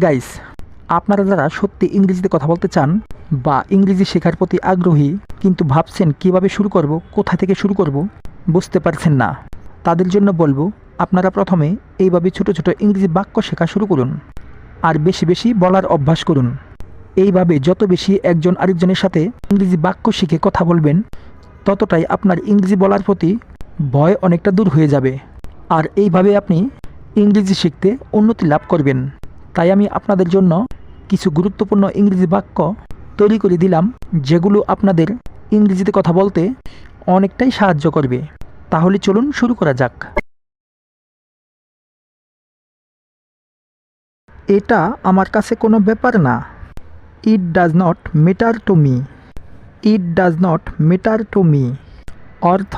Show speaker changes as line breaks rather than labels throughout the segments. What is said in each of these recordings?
Guys, আপনারা যারা সত্যি ইংরেজিতে কথা বলতে চান বা ইংরেজি শেখার প্রতি আগ্রহী কিন্তু ভাবছেন কিভাবে শুরু করব, কোথা থেকে শুরু করব, বুঝতে পারছেন না, তাদের জন্য বলবো আপনারা প্রথমে এইভাবে ছোট ছোট ইংরেজি বাক্য শেখা শুরু করুন আর বেশি বেশি বলার অভ্যাস করুন। এইভাবে যত বেশি একজন আরেকজনের সাথে ইংরেজি বাক্য শিখে কথা বলবেন, ততটাই আপনার ইংরেজি বলার প্রতি ভয় অনেকটা দূর হয়ে যাবে। আর এইভাবে আপনি ইংরেজি শিখতে উন্নতি লাভ করবেন। তাই আমি আপনাদের জন্য কিছু গুরুত্বপূর্ণ ইংরেজি বাক্য তৈরি করে দিলাম, যেগুলো আপনাদের ইংরেজিতে কথা বলতে অনেকটাই সাহায্য করবে। তাহলে চলুন শুরু করা যাক। এটা আমার কাছে কোনো ব্যাপার না। It does not matter to me. It does not matter to me অর্থ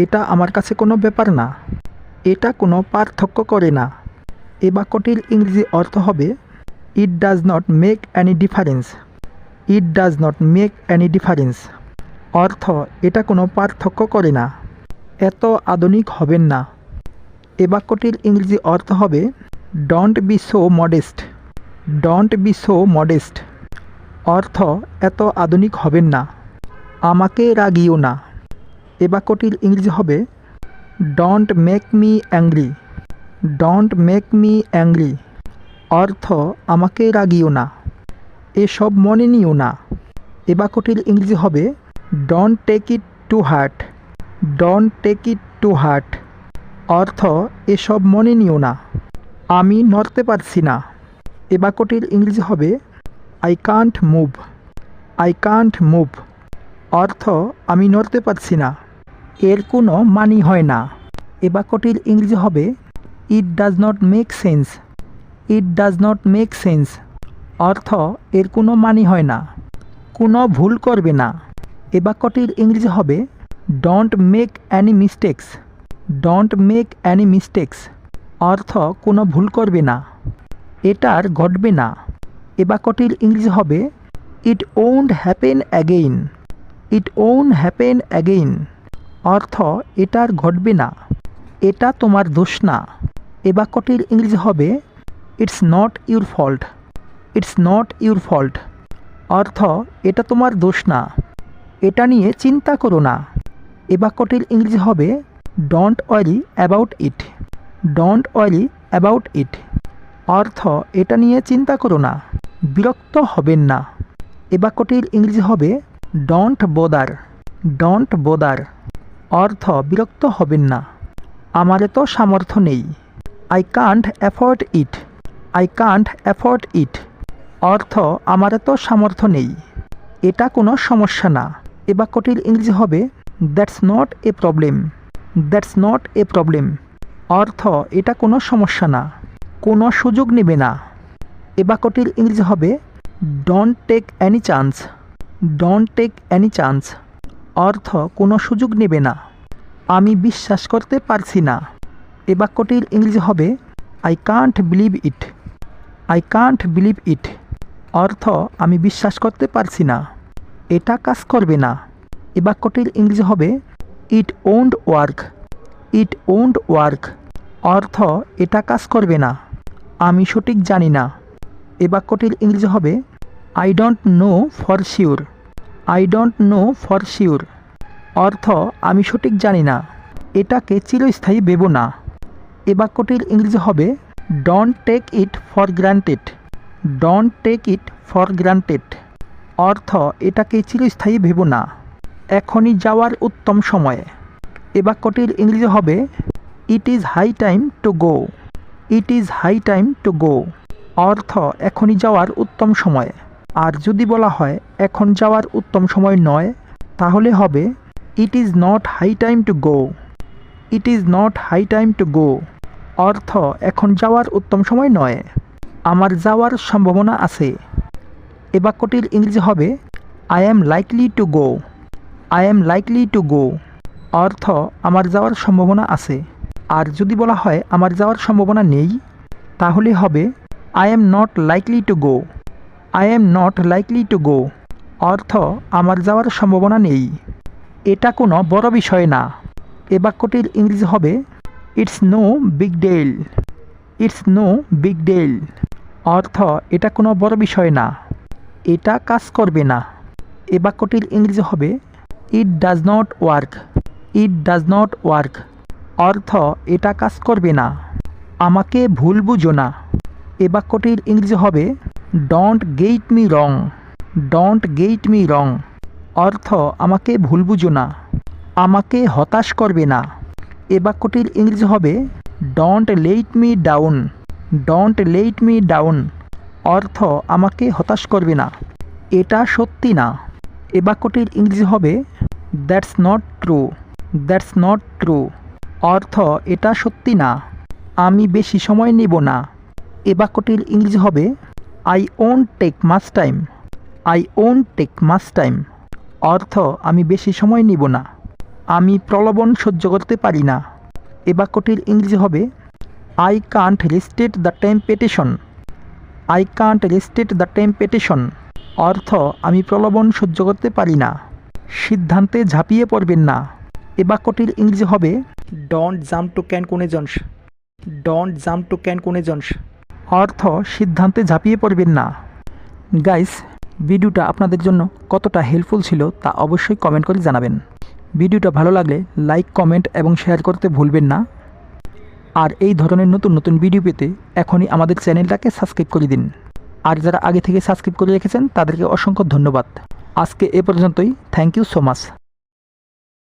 এটা আমার কাছে কোনো ব্যাপার না, এটা কোনো পার্থক্য করে না। এ বাক্যটির ইংরেজি অর্থ হবে it does not make any difference. It does not make any difference অর্থ এটা কোনো পার্থক্য করে না। এত আধুনিক হবেন না। এ বাক্যটির ইংরেজি অর্থ হবে don't be so modest. Don't be so modest অর্থ এত আধুনিক হবেন না। আমাকে রাগিও না। এ বাক্যটির ইংরেজি হবে don't make me angry. Don't make me angry অর্থ আমাকে রাগিও না, এসব মনে নিও না। এ বাক্যটির ইংরেজি হবে don't take it to heart. Don't take it to heart অর্থ এসব মনে নিও না। আমি নড়তে পারছি না। এ বাক্যটির ইংরেজি হবে I can't move. I can't move অর্থ আমি নড়তে পারছি না, এর কোনো মানি হয় না। এ বাক্যটির ইংরেজি হবে it does not make sense. It does not make sense অর্থ এর কোনো মানি হয় না, কোনো ভুল করবে না। এ বাক্যটির ইংরেজি হবে don't make Annie mistakes. Don't make Annie mistakes অর্থ কোনো ভুল করবে না, এটার ঘটবে না। এ বাক্যটির ইংরেজি হবে it won't happen again. It won't happen again অর্থ এটার ঘটবে না, এটা তোমার দোষ না। এ বাক্যটির ইংরেজি হবে it's not your fault. It's not your fault অর্থ এটা তোমার দোষ না, এটা নিয়ে চিন্তা করো না। এ বাক্যটির ইংরেজি হবে don't worry about it. Don't worry about it অর্থ এটা নিয়ে চিন্তা করো না, বিরক্ত হবেন না। এ বাক্যটির ইংরেজি হবে ডোন্ট বোদার। ডোন্ট বোদার অর্থ বিরক্ত হবেন না। আমার এত সামর্থ্য নেই। I can't afford it. I can't afford it অর্থ আমার এত সামর্থ্য নেই, এটা কোনো সমস্যা না। এ বাক্যটির ইংরেজি হবে that's not a problem. That's not a problem অর্থ এটা কোনো সমস্যা না, কোনো সুযোগ নেবে না। এ বাক্যটির ইংরেজি হবে don't take any chance. Don't take any chance অর্থ কোনো সুযোগ নেবে না। আমি বিশ্বাস করতে পারছি না। এ বাক্যটির ইংরেজি হবে I can't believe it. I can't believe it অর্থ আমি বিশ্বাস করতে পারছি না, এটা কাজ করবে না। এ বাক্যটির ইংরেজি হবে it won't work. It won't work অর্থ এটা কাজ করবে না, আমি সঠিক জানি না। এ বাক্যটির ইংরেজি হবে I don't know for sure. I don't know for sure অর্থ আমি সঠিক জানি না, এটাকে চিরস্থায়ী ভেবো না। এ বাক্যটির ইংরেজি হবে don't take it for granted. Don't take it for granted অর্থ এটাকে চিরস্থায়ী ভেবো না, এখনই যাওয়ার উত্তম সময়। এ বাক্যটির ইংরেজি হবে it is high time to go. It is high time to go অর্থ এখনই যাওয়ার উত্তম সময়। আর যদি বলা হয় এখন যাওয়ার উত্তম সময় নয়, তাহলে হবে it is not high time to go. It is not high time to go অর্থ এখন যাওয়ার উত্তম সময় নয়, আমার যাওয়ার সম্ভাবনা আছে। এ বাক্যটির ইংরেজি হবে I am likely to go. I am likely to go অর্থ আমার যাওয়ার সম্ভাবনা আছে। আর যদি বলা হয় আমার যাওয়ার সম্ভাবনা নেই, তাহলে হবে I am not likely to go. I am not likely to go অর্থ আমার যাওয়ার সম্ভাবনা নেই, এটা কোনো বড় বিষয় না। এ বাক্যটির ইংরেজি হবে it's no big deal. It's no big deal অর্থ এটা কোনো বড় বিষয় না, এটা কাজ করবে না। এ বাক্যটির ইংরেজি হবে it does not work. It does not work অর্থ এটা কাজ করবে না। আমাকে ভুল বুঝো না। এ বাক্যটির ইংরেজি হবে don't get me wrong. Don't get me রং অর্থ আমাকে ভুল বুঝো না। আমাকে হতাশ করবে না। এ বাক্যটির ইংরেজি হবে don't let me down. Don't let me down অর্থ আমাকে হতাশ করবে না। এটা সত্যি না। এ বাক্যটির ইংরেজি হবে that's not true. That's not true অর্থ এটা সত্যি না। আমি বেশি সময় নেব না। এ বাক্যটির ইংরেজি হবে I won't take much time. I won't take much time অর্থ আমি বেশি সময় নিব না। আমি প্রলোভন সহ্য করতে পারি না। এ বাক্যটির ইংরেজি হবে I can't resist the temptation. I can't resist the temptation অর্থ আমি প্রলোভন সহ্য করতে পারি না। সিদ্ধান্তে ঝাঁপিয়ে পড়বেন না। এ বাক্যটির ইংরেজি হবে don't jump to conclusions. Don't jump to conclusions অর্থ সিদ্ধান্তে ঝাঁপিয়ে পড়বেন না। গাইস, ভিডিওটা আপনাদের জন্য কতটা হেল্পফুল ছিল তা অবশ্যই কমেন্ট করে জানাবেন। ভিডিওটা ভালো লাগলে লাইক, কমেন্ট এবং শেয়ার করতে ভুলবেন না। আর এই ধরনের নতুন নতুন ভিডিও পেতে এখনই আমাদের চ্যানেলটাকে সাবস্ক্রাইব করে দিন। আর যারা আগে থেকে সাবস্ক্রাইব করে রেখেছেন তাদেরকে অসংখ্য ধন্যবাদ। আজকে এ পর্যন্তই। Thank you so much.